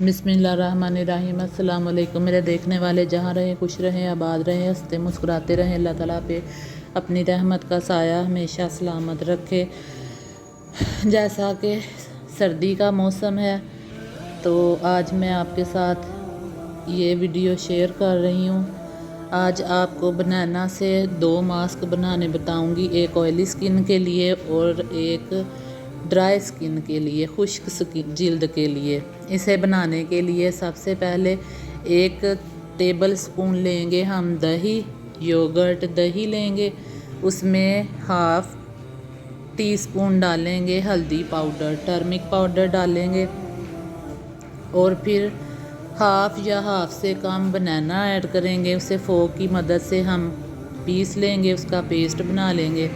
बिस्मिल्लाहिर्रहमानिर्रहीम। अस्सलाम वालेकुम। मेरे देखने वाले जहाँ रहें खुश रहें, आबाद रहें, हंसते मुस्कुराते रहें। अल्लाह ताला पे अपनी रहमत का साया हमेशा सलामत रखे। जैसा कि सर्दी का मौसम है तो आज मैं आपके साथ ये वीडियो शेयर कर रही हूँ। आज आपको बनाना से 2 मास्क बनाने बताऊँगी, एक ऑयली स्किन के लिए और एक ड्राई स्किन के लिए, खुश्क स्किन जिल्द के लिए। इसे बनाने के लिए सबसे पहले 1 टेबल स्पून लेंगे हम दही, योगर्ट दही लेंगे। उसमें हाफ़ टी स्पून डालेंगे हल्दी पाउडर, टर्मिक पाउडर डालेंगे और फिर हाफ़ से कम बनाना ऐड करेंगे। उसे फोक की मदद से हम पीस लेंगे, उसका पेस्ट बना लेंगे।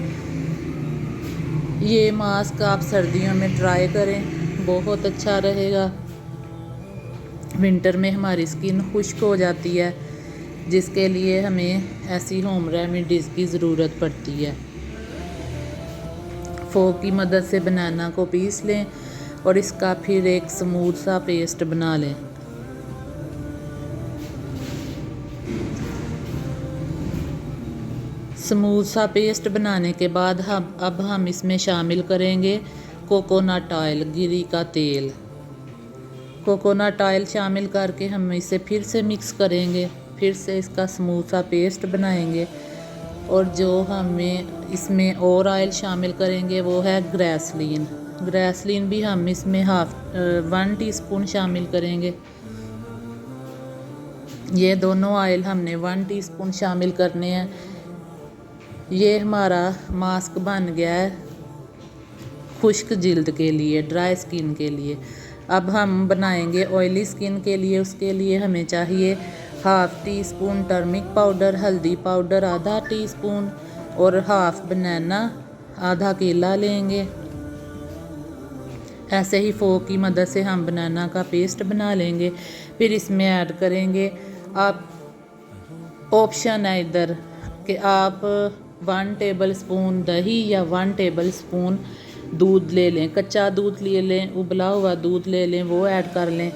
ये मास्क आप सर्दियों में ट्राई करें, बहुत अच्छा रहेगा। विंटर में हमारी स्किन खुश्क हो जाती है, जिसके लिए हमें ऐसी होम रेमेडीज़ की ज़रूरत पड़ती है। फोक की मदद से बनाना को पीस लें और इसका फिर एक स्मूथ सा पेस्ट बना लें। स्मूथ सा पेस्ट बनाने के बाद हम इसमें शामिल करेंगे कोकोनट ऑयल, गिरी का तेल। कोकोनट ऑयल शामिल करके हम इसे फिर से मिक्स करेंगे, फिर से इसका स्मूथ सा पेस्ट बनाएंगे। और जो हमें इसमें और ऑयल शामिल करेंगे वो है ग्रेसलीन। ग्रेसलीन भी हम इसमें 1 टीस्पून शामिल करेंगे। ये दोनों ऑयल हमने 1 टीस्पून शामिल करने हैं। ये हमारा मास्क बन गया है खुश्क जिल्द के लिए, ड्राई स्किन के लिए। अब हम बनाएंगे ऑयली स्किन के लिए। उसके लिए हमें चाहिए half tea spoon turmeric powder, हल्दी पाउडर आधा टीस्पून और हाफ़ बनाना, आधा केला लेंगे। ऐसे ही फोक की मदद से हम बनाना का पेस्ट बना लेंगे। फिर इसमें ऐड करेंगे, आप ऑप्शन है इधर कि आप 1 टेबल स्पून दही या 1 टेबल स्पून दूध ले लें, कच्चा दूध ले लें, उबला हुआ दूध ले लें, वो ऐड कर लें।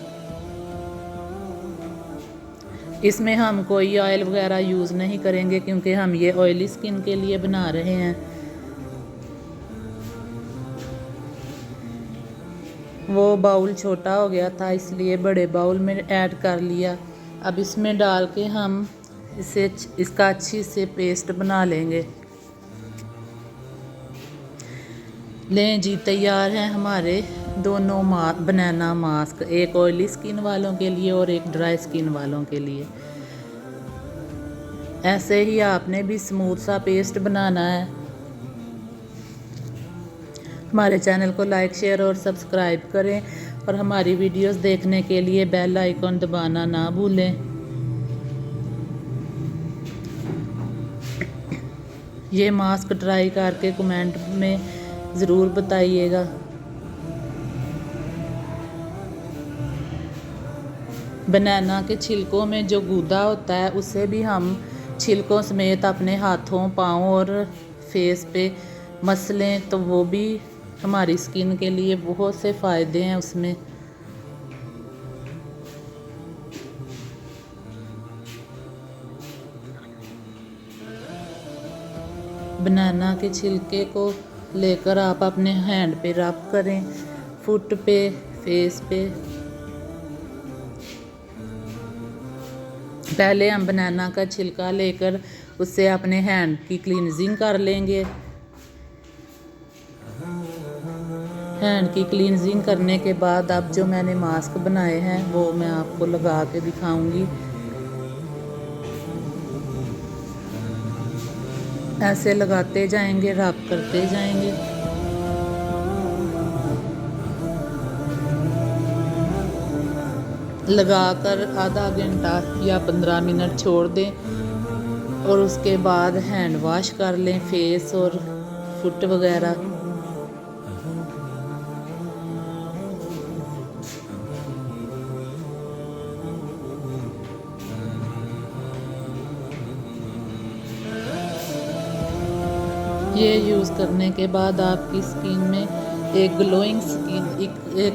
इसमें हम कोई ऑयल वगैरह यूज़ नहीं करेंगे क्योंकि हम ये ऑयली स्किन के लिए बना रहे हैं। वो बाउल छोटा हो गया था इसलिए बड़े बाउल में ऐड कर लिया। अब इसमें डाल के हम इसका अच्छी से पेस्ट बना लेंगे। लें जी, तैयार हैं हमारे दोनों बनाना मास्क, एक ऑयली स्किन वालों के लिए और एक ड्राई स्किन वालों के लिए। ऐसे ही आपने भी स्मूथ सा पेस्ट बनाना है। हमारे चैनल को लाइक, शेयर और सब्सक्राइब करें और हमारी वीडियोस देखने के लिए बेल आइकन दबाना ना भूलें। ये मास्क ट्राई करके कमेंट में ज़रूर बताइएगा। बनाना के छिलकों में जो गूदा होता है उसे भी हम छिलकों समेत अपने हाथों, पाँव और फेस पे मसलें तो वो भी हमारी स्किन के लिए बहुत से फ़ायदे हैं उसमें। बनाना के छिलके को लेकर आप अपने हैंड पे रब करें, फुट पे, फेस पे। पहले हम बनाना का छिलका लेकर उससे अपने हैंड की क्लींजिंग कर लेंगे। हैंड की क्लींजिंग करने के बाद अब जो मैंने मास्क बनाए हैं वो मैं आपको लगा के दिखाऊंगी। ऐसे लगाते जाएंगे, रब करते जाएंगे। लगाकर आधा घंटा या 15 मिनट छोड़ दें और उसके बाद हैंड वॉश कर लें, फेस और फुट वगैरह। ये यूज़ करने के बाद आपकी स्किन में एक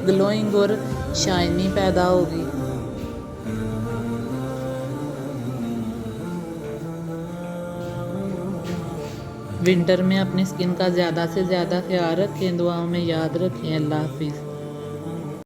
ग्लोइंग और शाइनी पैदा होगी। विंटर में अपनी स्किन का ज़्यादा से ज़्यादा ख्याल रखें। दुआओं में याद रखें। अल्लाह हाफिज़।